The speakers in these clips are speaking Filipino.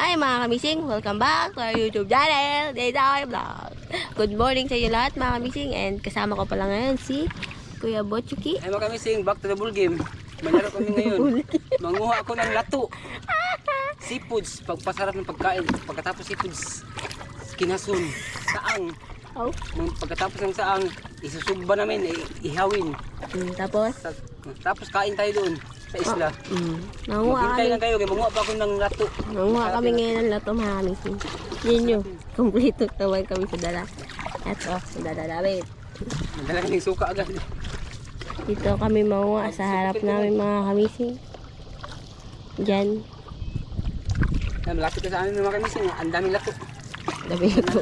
Hi mga kamising, welcome back to our YouTube channel, Daytime Vlog. Good morning sa inyo lahat mga kamising, and kasama ko pala ngayon si Kuya Botchuki. Hi mga kamising, back to the ball game. Malaro kami ngayon. Manguha ako ng lato. Seafoods, pagpasarap ng pagkain. Pagkatapos seafoods, kinasun, saang. Oh. Pagkatapos ng saang, isusugba namin, ihawin. Tapos kain tayo doon sa isla. Nanguha Maghintay kami. lang kayo, kaya manguha pa ako ng lato. Nanguha kami ngayon ng lato mga kamising. Yun yun, kompleto tawag kami sa dala. At sa dala namin. Madala kaming suka agad. Dito kami manguha sa harap namin mga kamising. Diyan. Malapit na sa amin mga kamising, ang daming lato. Dami lato.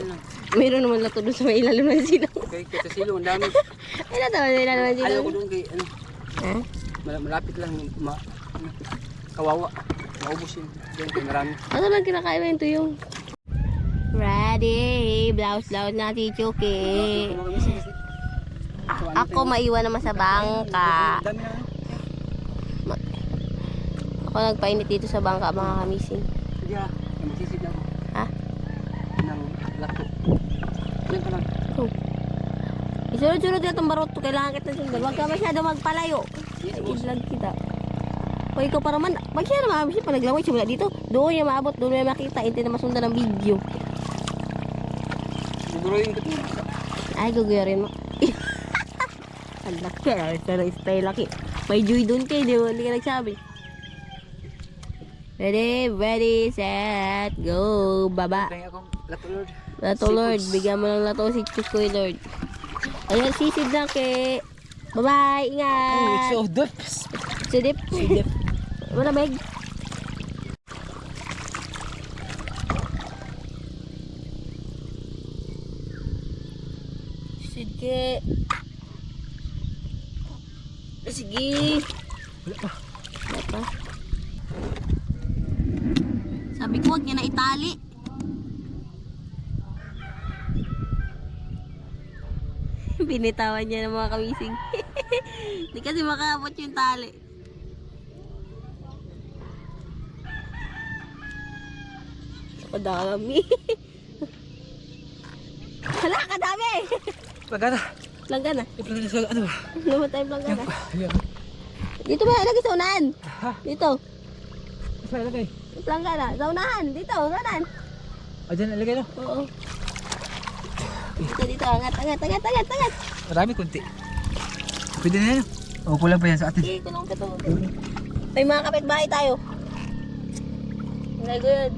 Meron naman lato doon sa may ilalim ng silong. Okay, kita silong, ang dami. Ay, lato sa ilalim ng silong. Ayaw ko doon kay, Ha? malapit lang, kawawa. Maubos yun. Diyan, kaya marami. Ano lang kinakain mo yung tuyong? Ready! Blouse na si Chuki. Ako maiwan naman sa bangka. Dami na. Ako nagpainit dito sa bangka mga kamising. Sige ha, magsisid ako. Ha? Ng lato. Ilan ka lang? Isunod-sunod na itong barot. Kailangan kita sundan. Huwag ka masyado magpalayo. Yes, boss. I-vlog kita. O ikaw pa naman. Magsaya na mga kamising. Pag naglaway siya mula dito. Doon niya maabot. Doon niya makita. Hindi na masundan ng video. Guguruin ko ito. Ay, guguyarin mo. Ang laki. Pero style laki. May joy doon kayo. Hindi ka nagsabi. Ready, set, go. Baba. Kaya akong lato, Lord. Lato, Lord. Bigyan mo ng lato si Chukoy, Lord. Ayan, sisid na kay. Bye-bye. Ingat. So deep. Sidip. Sidip. Wala, Meg. Sige. Sige. Wala pa. Wala pa. Sabi ko, huwag niya na itali. Binitawan niya ng mga kamising. Hindi kasi makaabot yung tali. Kadami. Hala, kadami! Pagkata. Planggana. Ipagkata sa ano ba? Naman tayo planggana. Ayan. Dito ba? Lagi sa unahan. Ha? Dito. Saan ilagay? Planggana. Sa unahan. Dito. Unahan. O dyan ilagay no? Oo. Dito. Angat. Marami kunti. Pwede na yan. O kulang pa yan sa atin. Sige, kulong ka to. May mga kapitbahay tayo. Hindi ko yun.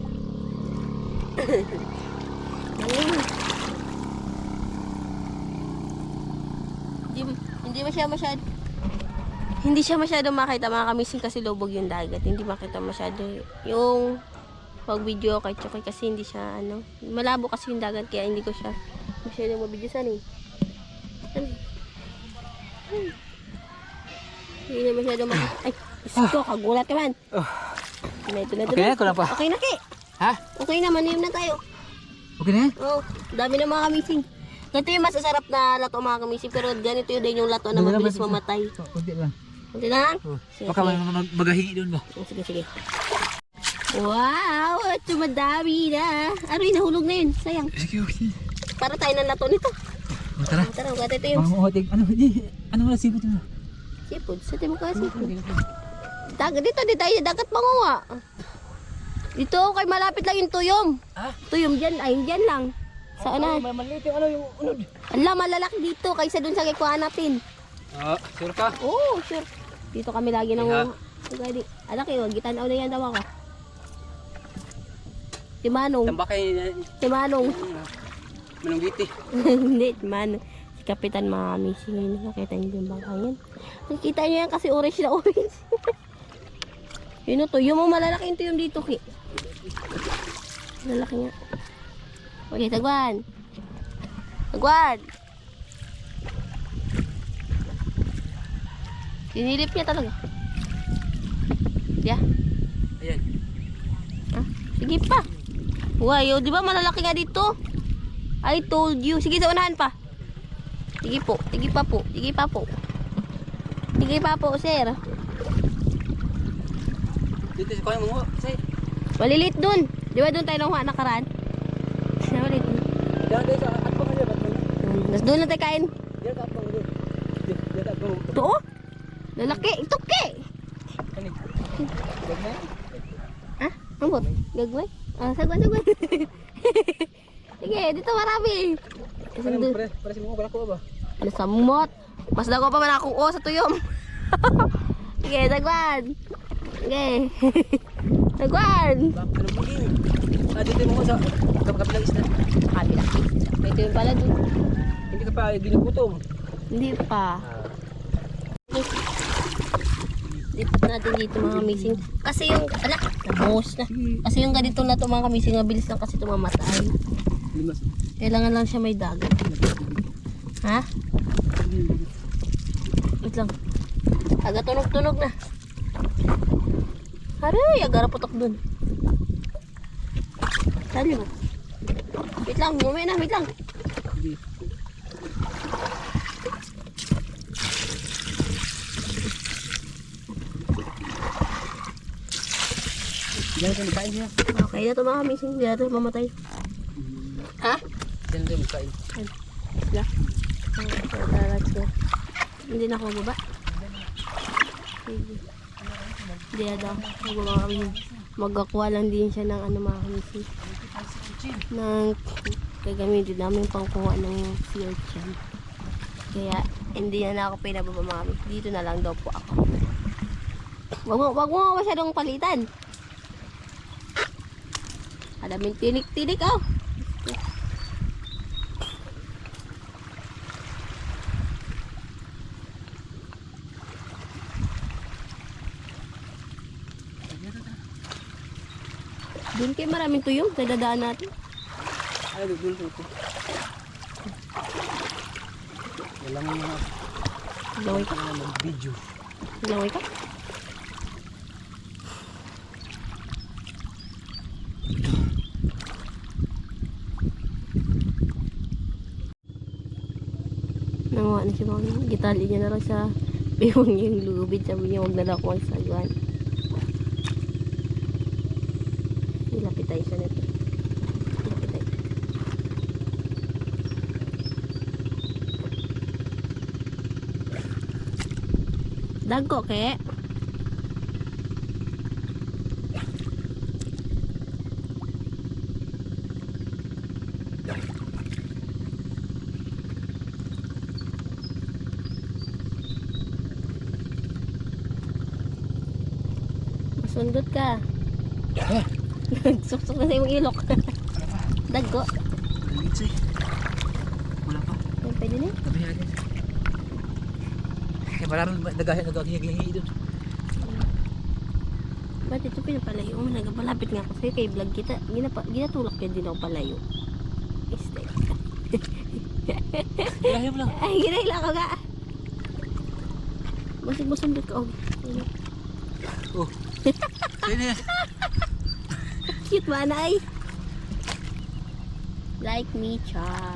Hindi siya masyado makita mga kamising kasi lubog yung dagat. Hindi makita masyado yung pag video kay Chokoy kasi hindi siya ano, malabo kasi yung dagat kaya hindi ko siya masyado mabidyosan eh. Hindi na masyado makita. Ay, isko, kagulat ka man. Ito na. Okay na, kulang pa. Okay na ki. Ha? Okay na, maniyam na tayo. Okay na yan? Oo, dami na mga kamising. Ito yung masasarap na lato mga kamising, pero ganito yun din yung lato na mabilis mamatay. Kunti lang. Kunti na? Sige, Baka magahingi doon ba? Sige. Wow, ito madami na. Aroy, nahulog na yun. Sayang. Sige, okay. Para tayo ng lato nito. Tara. Tara, ugate ito yung Mga uhatig. Ano wala sipot na? seafood. Sa mo ka seafood. Dito tayo dagat manguha. Dito, kay malapit lang yung tuyom. Ha? Tuyom dyan, ay dyan lang. Saan na? Maliit yung ano yung unod. Ala, malalaki dito kaysa dun sa kikuha natin. Sure ka? Oo, sure. Dito kami lagi nang Yeah. Gadi. Alaki, wag gitanaw na yan daw ako. Si Manong. Tambakay Si Manong. Manunggiti. Hindi, Manong. Si Kapitan Mami. Ngayon nakita niyo yung bangka yan. Nakita niyo yan kasi orange na orange. Yun o to. Yung malalaki yung tuyong dito, Ki. Malalaki nga. Okay, tagwan. Tagwan. Sinilip niya talaga. Yeah. Ayan. Sige pa. Wow, di ba malalaki nga dito? I told you. Sige, sa unahan pa. Sige po. Sige pa po. Sige pa po, sir. Dito sa kanya mo. Say. Malilit dun. Di ba doon tayo nang nakaraan? Siya ulit. Diyan tayo sa atpang aja ba't mo? Tapos doon lang tayo kain. Diyan sa atpang aja. Diyan atpang. Ito oh. Lalaki. Ituki. Kani. Gagmay. Ah? Ambot? Gagway? Ah, sagwan. Sige, dito marami. Kasi Ano doon. pre mo ko ba? Ano samot? Mas dago pa man ako sa tuyom. Sige, sagwan. Sige. Sagwan. Ano mo game? Dito mo ko sa kabilang isla. Kabila. May tuyom pala doon. Hindi ka pa ginugutom. Hindi pa. Lipat natin dito mga kamising. Kasi yung, nabos na. Kasi yung ganito na ito mga kamising, mabilis lang kasi tumamatay. Limas. Kailangan lang siya may dagat. Ha? Wait lang. Aga tunog na. Aray, agara putok dun. Sali mo. Wait lang, wait lang. Diyan ka magkain niya. Okay na ito mga kamising, hindi na ito mamatay. Ha? Diyan ka magkain. Sila. Let's go. Hindi na ako baba. Sige. Hindi na daw. Magbaba kami. Magkakuha lang din siya ng ano mga kamisi. Ng gagamitin namin pangkuha ng sea urchin. Kaya hindi na ako pinababa mga kamisi. Dito na lang daw po ako. Wag mo masyadong palitan. Adaming tinik-tinik oh. Doon kayo maraming tuyong, dadaan natin. Ay, doon ko. Wala mo na. Laway ka? Mag-video. Laway ka? Nanguha na siya mga gitali niya na lang sa biwang niya yung lubid. Sabi niya huwag na lang ako magsagwan. Ilapit tayo siya nito. Ilapit tayo. Dago ke? Masundot ka. Suksok na sa imong ilok. Dago. Dalitsi. Wala pa. Ay, pwede na. Kabihanin. Kaya maraming nagaghihingi doon. Ba't ito pinapalayo mo? Nagpalapit nga kasi kay vlog kita. Ginatulak ka din ako palayo. Stay. Lahim lang. Ay, ginahila ka nga. Masig masundot ka. Oh. Sino yan? Cute ba na ay? Like me, Char.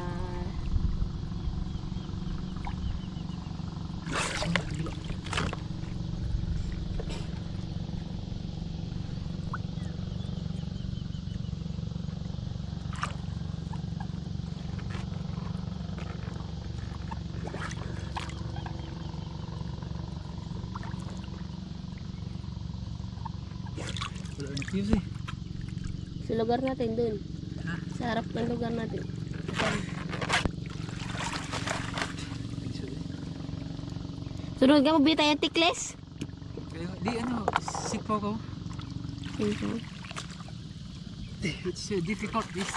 Wala na fuse eh. Sa lugar natin dun. Ha? Sa harap ng lugar natin. Sunod ka mo bili tayo tikles? Di ano, sipo ko. It's difficult this.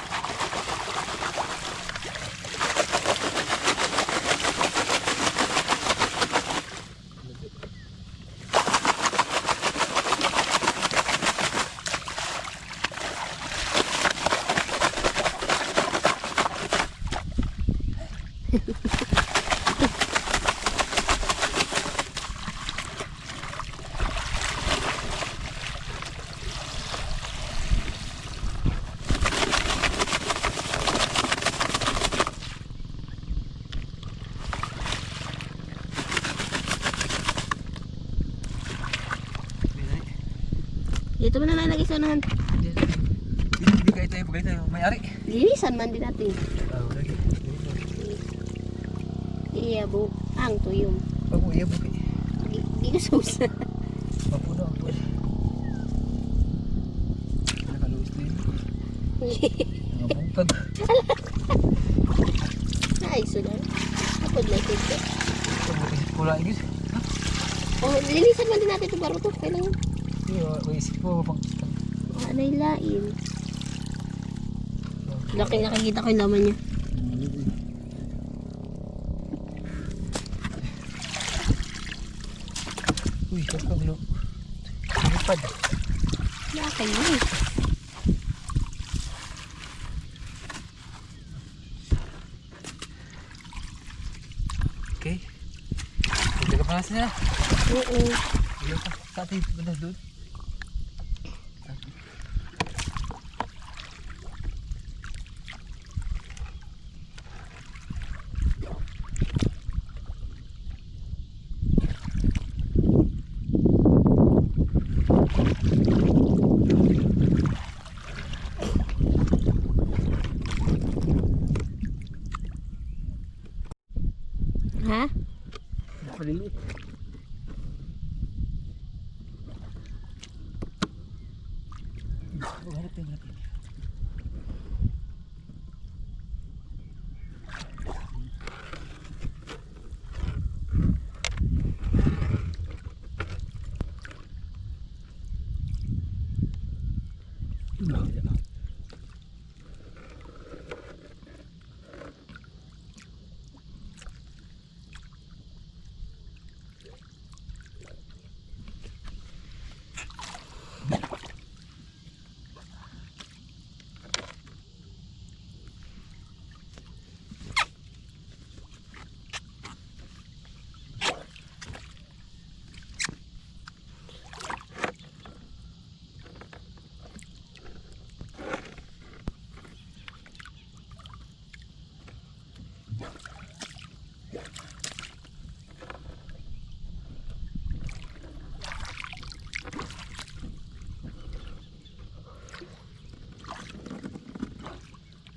Dito mo na nalagay sa unahan. Dito. pagay tayo, may-ari. Linisan man din natin. Lagi. Iya bu, ang tuyong. Pag mo iya bukay. Di ko sausa. Mapuno ang puwal. Nakaluwas na yun. Nangabungkag. Ay, sudan. Kapag may tito. Pula ini. Oh, linisan man din natin ito baro to. Kailangan. Iya, isip ko pang. Ano yung lain? Laki nakikita ko yung laman niya. Uy, kakang lo. Lipad. Laki yun. Okay. Hindi ka panas niya. Oo. Iya pa. Sa atin, ganda doon. Ha? Maliliit. Hanapin natin.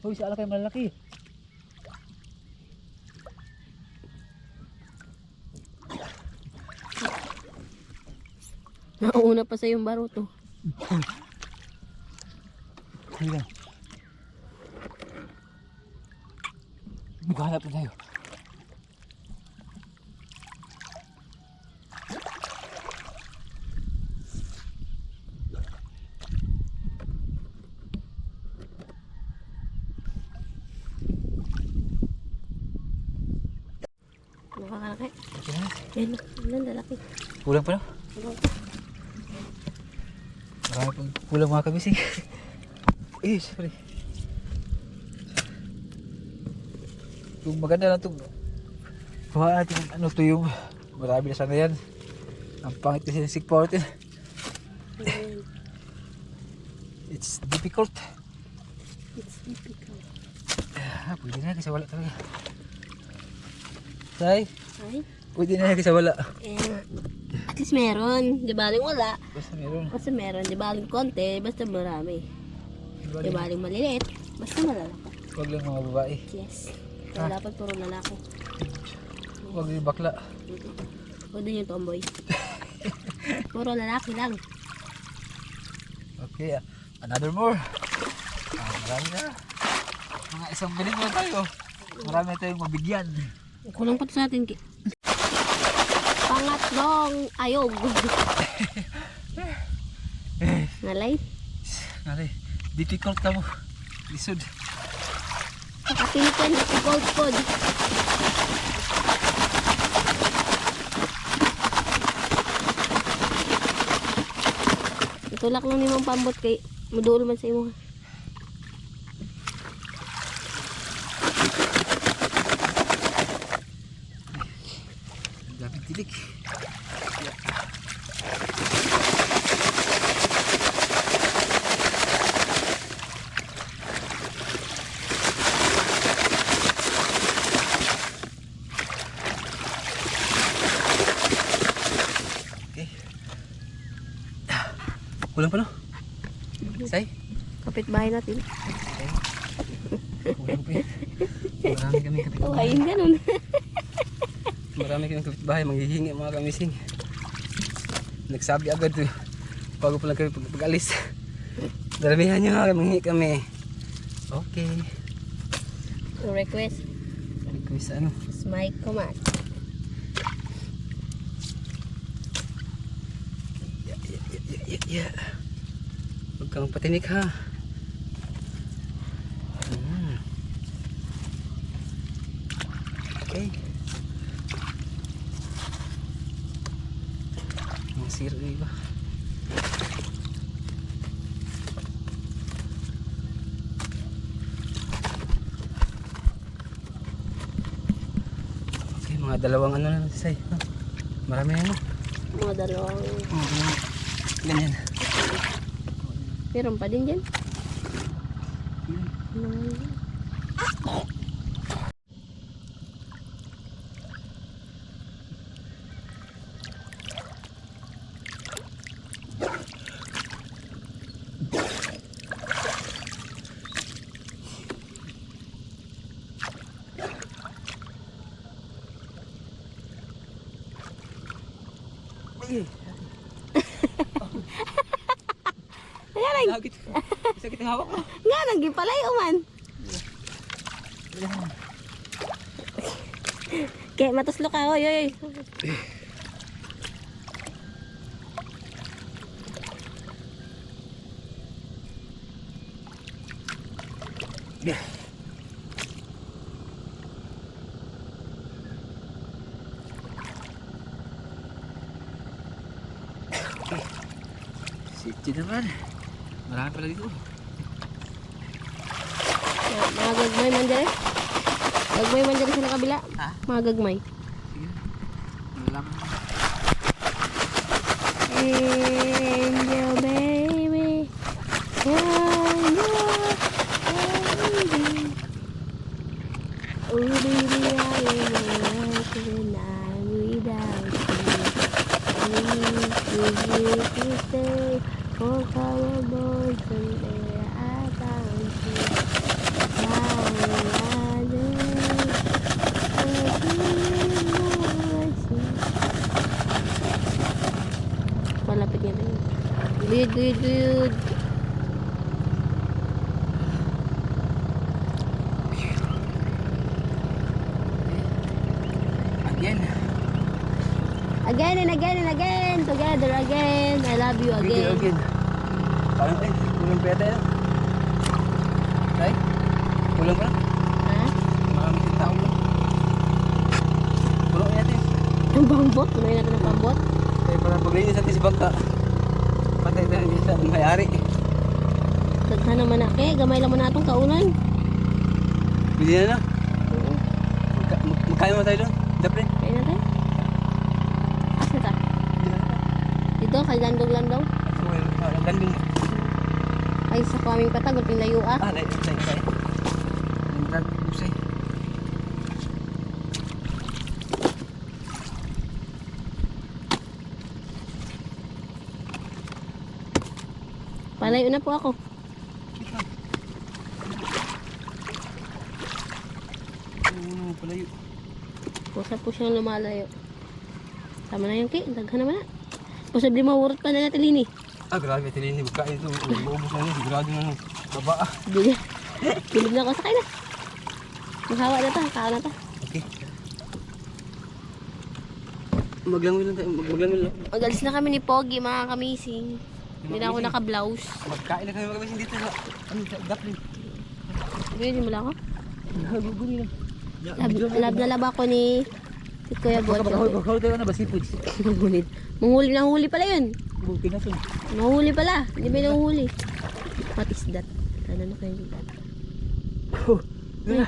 Uy, sa ala kayo malalaki. Nauna pa sa yung baro to. Sige lang. Maghanap na tayo. Nakakalaki. Okay na. Yan, yan, lalaki. Kulang pa na? Marami pang kulang mga kabising. Eh, sorry. Yung maganda lang itong kuha natin yung ano to yung marami na sana yan. Ang pangit kasi ng sigport eh. It's difficult. It's difficult. Pwede na kasi wala talaga. Say, Ay, pwede na kasi wala. eh, at least meron. Di baling wala. Basta meron. Basta meron. Di baling konti. Basta marami. Di baling maliliit. Basta malalaki. Huwag lang mga babae. Yes. Kaya dapat puro lalaki. Huwag yung bakla. Huwag din yung tomboy. Puro lalaki lang. Okay, another more. Marami na. Mga isang galing na tayo. Marami na tayong mabigyan. Kulang pa to sa atin. Pangatlong ayog. Nalay. Nari, difficult ka mo. Lisod. Kapilitan si Gold Pod. Itulak lang ni Mang Pambot kay muduol man sa imo. Daming tilik. Okay. Kulang pa no? Say? Kapit bahay natin. Kulang pa yan. Marami kami kapitbahay. Tawain ganun. Marami kami kapitbahay, manghihingi mga kamising. Nagsabi agad to. Bago pa lang kami pag-alis. Daramihan nyo ha, manghihingi kami. Okay. Request. Request ano? It's my command. Yeah. Huwag kang patinik ha. Okay. Masira na iba. Okay, mga dalawang ano na say. Marami na no? Mga dalawang. Ganyan. Meron pa din dyan. Sakit. Sakit ang hawak ko. Nga, nagipalay man. Kaya matuslo ka, oy, oy. Yeah. Okay. Siti naman. Marami pala dito. Mga gagmay man dyan. Gagmay man dyan sa kabila. Ha? Mga gagmay. Sige. Malam. Angel baby. Angel baby. Oh baby, I am when I'm without you. Please you stay. For our boys and their accounts. Malapit niya rin. Good, good, good. Again. Again and again and again. Together again. I love you again. Again. Parang kulang pa yata yan. Right? Kulang pa lang. Ha? Marami yung tao mo. Kulang yata yun. Ang bangbot. Punoy natin ang pambot. Kaya parang paglinis natin sa bangka. Patay na rin sa may-ari. Daghan naman na. Kaya gamay lang mo na itong kaunan. Bili na na. Oo. Magkaya mo tayo doon. Dapre. Kaya natin. Asa ta? Dito, kay landong-landong. Landing. Ay, sa kaming patag. Ang layo ah. Ah, layo. Naglag. Busay. Palayo na po ako. Oo, palayo. Pusa po siyang lumalayo. Tama na yung kay. Daghan naman na. Posible mawurot pa na natin lini. Ah, grabe. Tilini. Magkain ito. Maubos na yun. Sigurado na yun. Baba ah. Bilib. Bilib na ako. Sakay na. Maghawa na ta. Kaan na ta. Okay. Maglangoy lang tayo. Maglangoy lang. Magalis na kami ni Pogi, mga kamising. Hindi na ako naka-blouse. Magkain na kami magkamisin dito sa ano sa Gaplin. Bili mo lang ako. Naguguni lang. Lab na lab ako ni Kuya Bocho. Magkakaw tayo na ba seafood? Ngunit. Manghuli na huli pala yun. Bukin na sun. Manghuli pala. Hindi may nanghuli. What is that? Ano na kayo dito? Ano?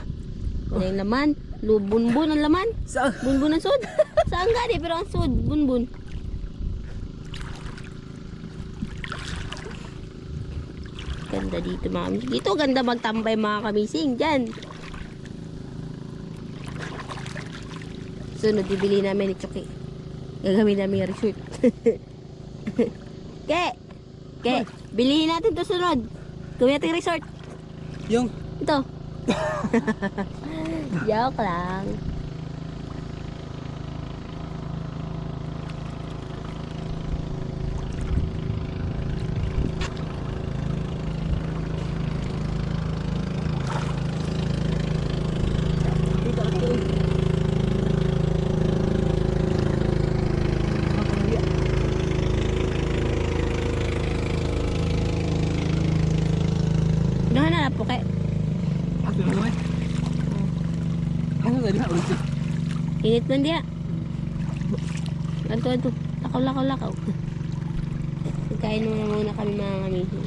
Ano yung laman? Bunbun ang laman. Saan? Bunbun ang sud. Saan gani? Pero ang sud. Bunbun. Ganda dito mga kamising. Dito ganda magtambay mga kamising. Diyan. Sunod, bibili namin ni Chucky. Gagawin namin yung resort. Ke, bilihin natin to sunod. Gawin natin resort. Yung Ito. Joke lang. Nahanap po kay. Ako naman. Ano tadi na ulit? Init man dia. Anto. Lakaw. Kain muna kami mga kamisin.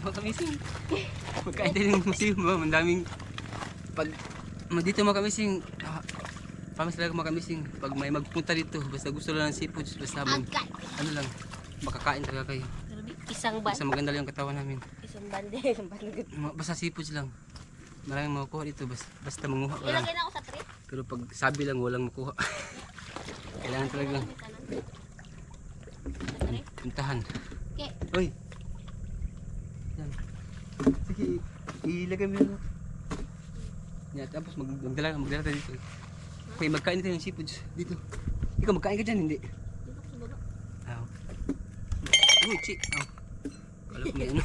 Makamising. Magkain tayo ng museum ba? Mandaming pag dito makamising. Promise talaga makamising. Pag may magpunta dito, basta gusto lang ng seafood, basta ano lang, makakain talaga kayo. Isang ban. Basta maganda lang yung katawan namin. Isang bande. Basta seafoods lang. Maraming makukuha dito, basta manguha ka lang. Ilagay na ako sa tray. Pero pag sabi lang, walang makuha. Kailangan talaga puntahan. Okay. Uy! Yan. Sige, ilagay mo yun. Yan, tapos magdala tayo dito. Okay, magkain tayo ng seafoods dito. Ikaw, magkain ka dyan, hindi? Dito sa baba. Uy, chi! Kala ko may ano.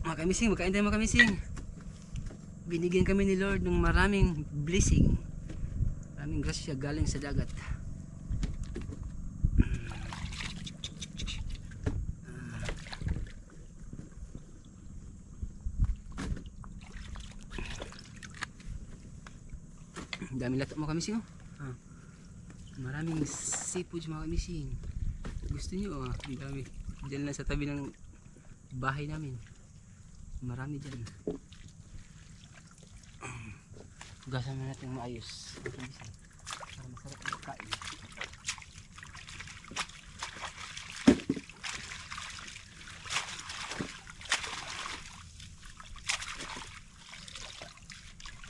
Mga kamising, magkain tayo mga kamising. Binigyan kami ni Lord ng maraming blessing. Maraming grasya galing sa dagat. Daming lato mga kamising, oh. Maraming seafoods mga kamising. Gusto nyo, ang dami. Diyan lang sa tabi ng bahay namin. Marami dyan. Hugasan na natin maayos. Para masarap ang kain.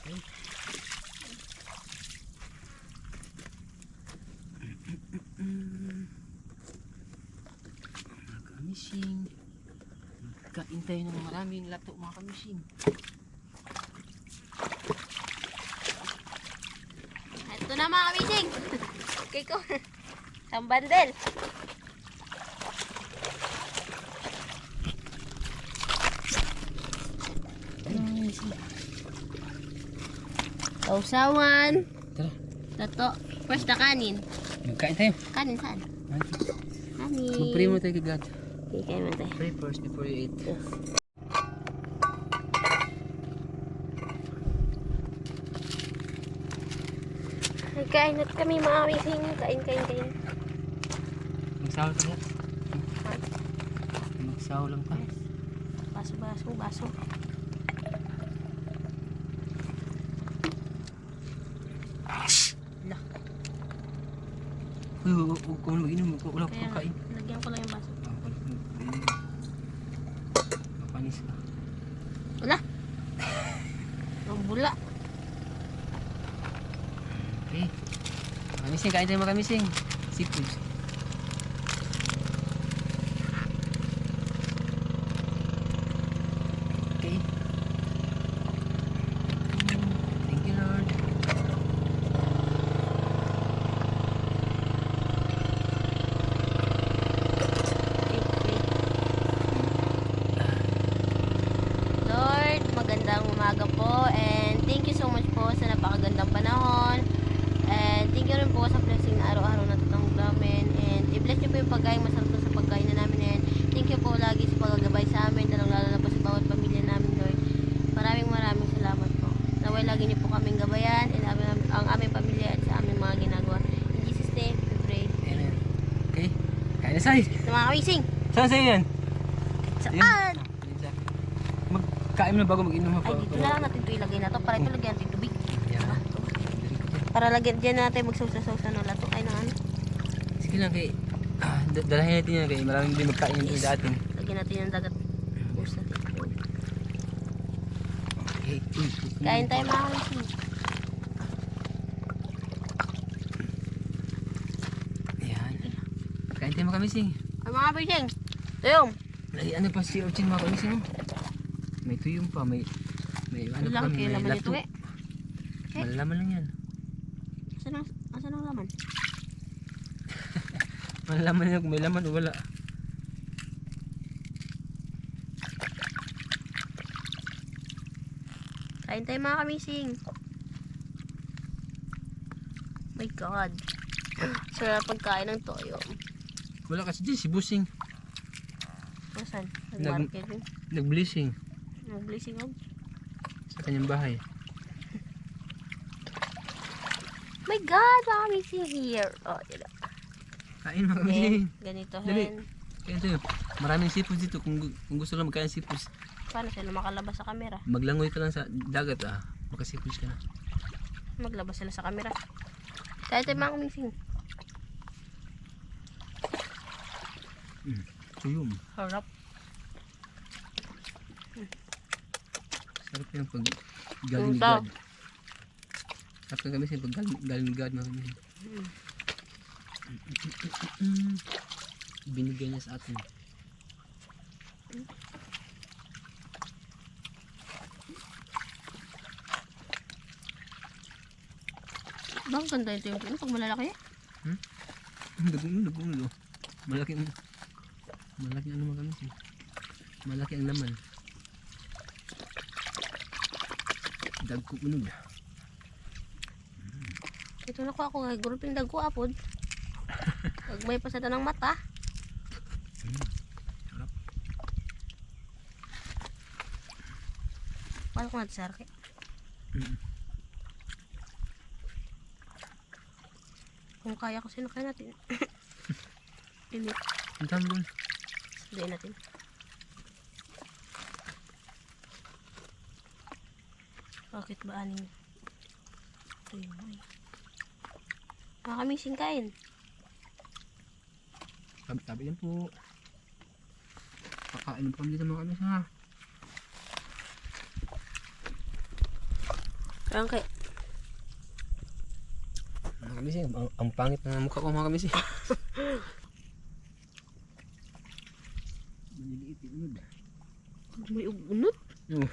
Okay. Mga kamising. Kain tayo ng maraming lato mga kamising. Ito na mga kamising. Okay ko. Isang bandel. Sausawan. Tara, Lato. First na kanin. magkain tayo. Kanin saan? Kanin. Mag-pray mo tayo kay God. Okay, kain mo tayo. Pray first before you eat. Yes. Kain at kami mga kamising. Kain. Magsaw tayo. Magsaw lang pa. Baso. Uy, huwag ko man mag-inom. Wala ko Kaya kain. lagyan ko lang yung baso. Mapanis ka. Wala. Ang bula. Okay. Makamising, kain tayo makamising. Seafood. Okay. Thank you, Lord. Lord, magandang umaga po and thank you so much po sa napakagandang panahon and thank you rin po sa blessing na araw-araw na tatanggap namin and i-bless niyo po yung pagkain masarap po sa pagkain na namin and thank you po lagi sa pagagabay sa amin lalo na po sa bawat pamilya namin, Lord. Maraming salamat po. Naway lagi niyo po kaming gabayan and ang aming pamilya at sa aming mga ginagawa. In Jesus name, we pray. Amen. Okay. Kain na say. Sa mga kamising, Saan sa'yo yan? saan? Magkain mo na bago mag-inom. Ay, dito na lang natin ito ilagay na to para ito lagyan natin tubig. Yan. Para lagyan dyan natin magsausa-sausa ng lato. Ay, na ano. Sige lang kay dalahin natin yan kay maraming din magkain yung sa atin. Lagyan natin yung dagat. Pusa natin. Okay. Kain tayo mga kamising. Ayan. Kain tayo mga kamising. Ay mga kamising. Tuyong. Ay, ano pa si Orchin mga kamising? May tuyong pa, may ano pa Lang kami, kayo may laman ito lato. eh. Malalaman lang yan. Asan ang laman? Malalaman yan kung may laman o wala. Kain tayo mga kamising. My God. Sarap pagkain ng toyo. Wala kasi dyan si Busing. Asan? Nag-market rin. Nag-blessing Nag-blessing ako. sa kanyang bahay. My God, mga kamising here. Oh, yun na. Kain mga kamising. Ganito Dali. hen. Kain tayo. Maraming sipos dito kung gusto lang magkain sipos. Paano sila makalabas sa camera? Maglangoy ka lang sa dagat makasipos ka na. Maglabas sila sa camera. Kaya tayo mga kamising. Tuyong. Harap. Sarap yung pag galing ni Sarap. God. Sarap yung kamising pag galing ni God mga kamising. Binigay niya sa atin. Bang ganda ito yung pino pag malalaki. Dagong. Malaki ang ano mga kamising. Malaki ang laman. Dagko unog. Ito na ko ako nga gulping dagko apod. Pag may pasada ng mata. Sarap. Paano ko natisarke? Kung kaya ko sinakay natin. Init. Ang tama doon. Sabihin natin. Bakit ba aning? Ayun ay. Mga kamising kain. Tabi yan po. Kakain pa kami dito mga kamising ha. Parang kay. Mga kamising, ang pangit na mukha ko mga kamising. Maliliit yung unod. May ugunot. Oo.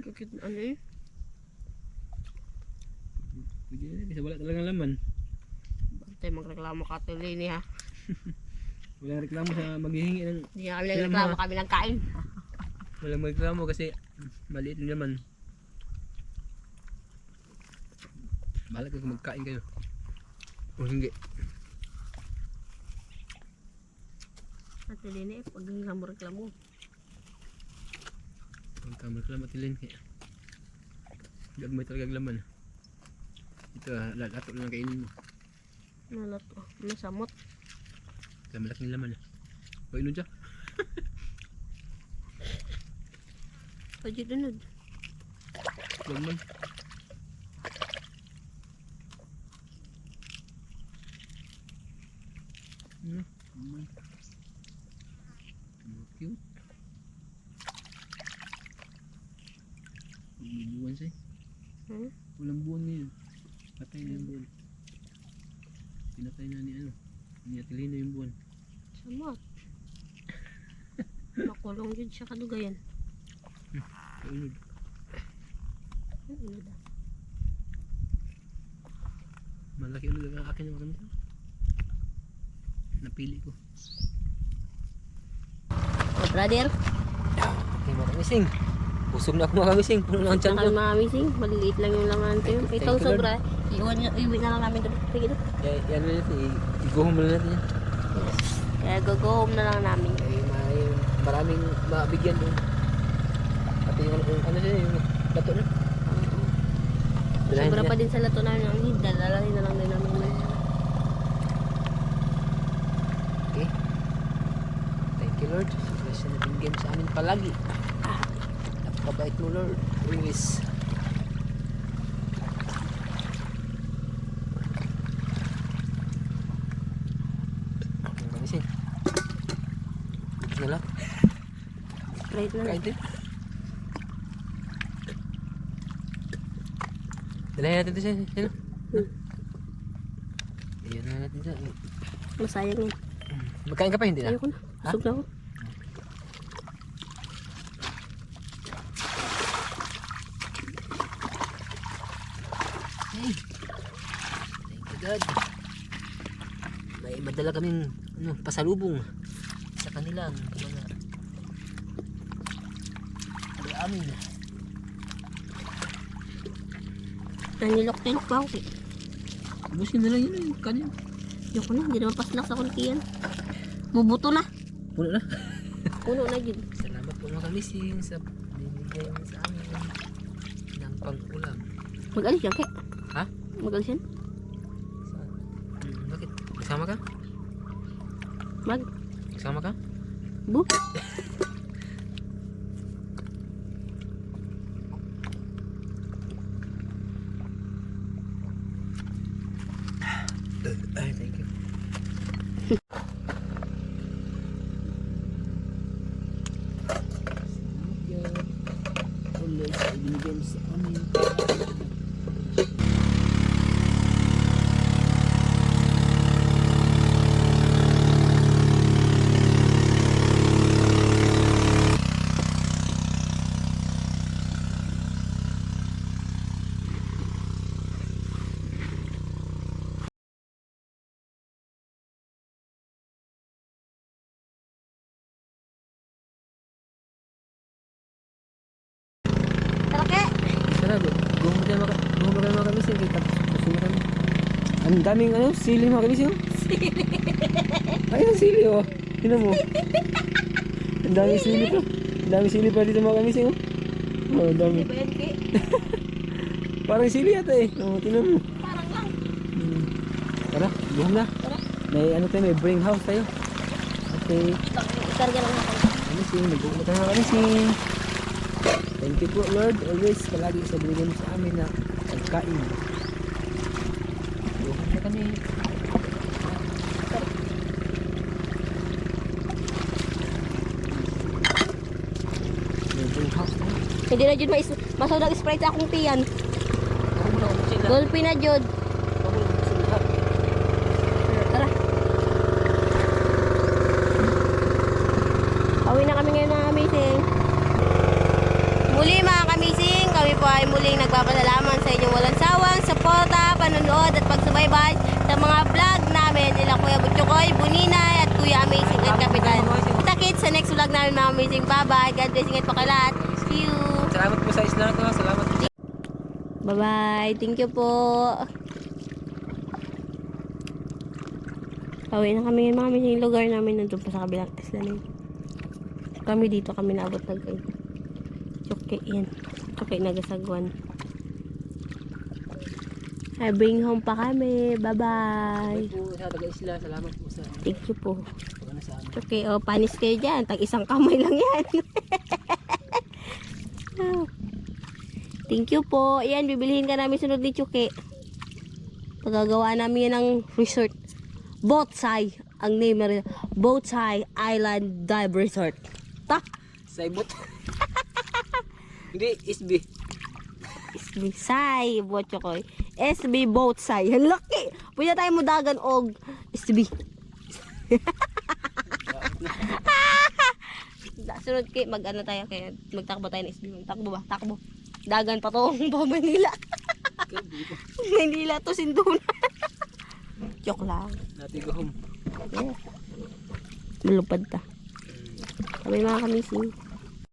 Kakit na ano eh. Pwede na kasi wala talagang laman. Bakit tayo magreklamo ka tuloy ni ha? Walang reklamo sa maghihingi ng... Hindi nga kami Sila nagreklamo, mga- kami lang kain. Walang magreklamo kasi maliit yung laman. Bahala kayo kung magkain kayo. O hindi. At tuloy na eh, pag hindi ka mo reklamo. Huwag ka magreklamo tilin. Gagmay talagang laman. Ito lalato lang kainin mo. Nalat ko. May samot. Kaya malaking laman. O ino dyan. Pwede dunod. Huwag man. Huwag man. Cute. May buwan siya. Hmm? Walang buwan ngayon. Patay na yung buwan. Pinatay na ni ano. Ni Atilino yung buwan. Samot. Makulong yun siya kadugayan. Kaunod. Ano na? Malaki ulit ang akin yung kami. Napili ko. Oh, brother. Okay mga kamising. Busog na ako mga kamising. Puno na ang tiyan ko. Saka mga missing. Maliliit lang yung laman ito. Thank you, Itong Lord. sobra. Iwi na lang namin doon. Sige doon. Yan na natin. Iguhom mo na natin yan. Kaya go home na lang namin. May maraming mabigyan doon. Pati yung ano siya yung lato na. Bilahin Sobra niya. pa din sa lato namin ang hid. Dalalahin na lang din namin. Okay. Thank you Lord. Bless na binigyan sa amin palagi. Napakabait mo Lord. Always. Ang kamising. Ito na lang. Right na. Kain din. Dalayan natin ito siya. Sino? Ayan na natin siya. Masayang yan. Magkain ka pa hindi na? Ayoko na. Busog na ako. Hey. Thank you God. May madala kaming pasalubong sa kanilang mga amin. Nanilok-tilok pa ako. Busin na lang yun yung kanyan. Ayoko na. Hindi naman paslak sa kunti yan. Mubuto na. Puno na. Puno na yun. Salamat po mga kamising sa binigay mo sa amin ng pang-ulam. Mag-alis yan, kaya. Ha? Mag-alis yan? Saan? Bakit? Magsama ka? Mag. Magsama ka? Bu. Ay, thank you. Ulit sa ibinigay mo sa amin. Talake. Tara, gumawa kayo mga kamising. Kita, gusto mo kami. Ang daming sili mga kamising. Sili. Ayun, sili oh. Tingnan mo. Ang daming sili pa. Ang daming sili pa dito mga kamising oh. Oh, ang dami. Di ba yan, Ki? Parang sili yata eh. Oh, tingnan mo. Parang lang. Tara, buhom na. Tara. May tayo, may bring house tayo. Okay. Ikarga lang ako. Kamising, nag-uumot tayo mga kamising. Thank you po Lord. Always palagi sa binigay mo sa amin na pagkain. Buhom na kami. May bring house tayo. Hindi na dyan masod ang Sprite sa akong tiyan. Ako muna, umot sila. Dolphin na dyan. Ako muna, umot sila. Tara. Pauwi na kami ngayon mga kamising. Muli mga kamising, kami po ay muling nagpapasalamat sa inyong walang sawang suporta, panonood at pagsubaybay sa mga vlog namin nila Kuya Butchokoy, Buninay at Kuya Amazing at Kapitan. Kita-kits sa next vlog namin mga kamising. Bye-bye. God bless ingat po kayo lahat. See you. Salamat po sa isla ko. Salamat po. Bye-bye. Thank you po. Pauwi na kami ngayon mga kamising. Yung lugar namin nandun pa sa kabilang isla na yun. Kami dito kami naabot ng kayo. Choke yan. Choke nagasagwan. I bring home pa kami. Bye-bye. Salamat po sa taga-isla. Salamat po sa Thank you po. ano sa amin. Choke, oh, panis kayo dyan. Tag isang kamay lang yan. Thank you po. Yan, bibilihin ka namin sunod ni Choke. Pagagawa namin yan ng resort. Boatsay. Ang name na rin. Boatsay Island Dive Resort. Ta! Saibot. Hindi, isbi. SB Sai, Botchokoy. SB Boatsay. Ang laki! Pwede tayo mo dagan og SB. Sunod kay mag-ano tayo kaya magtakbo tayo ng SB. Takbo ba? Takbo. Dagan pa to pa Manila. Manila to Sinduna. Joke lang. Natin go home. Yeah. Malupad ta. Kami mga kamising.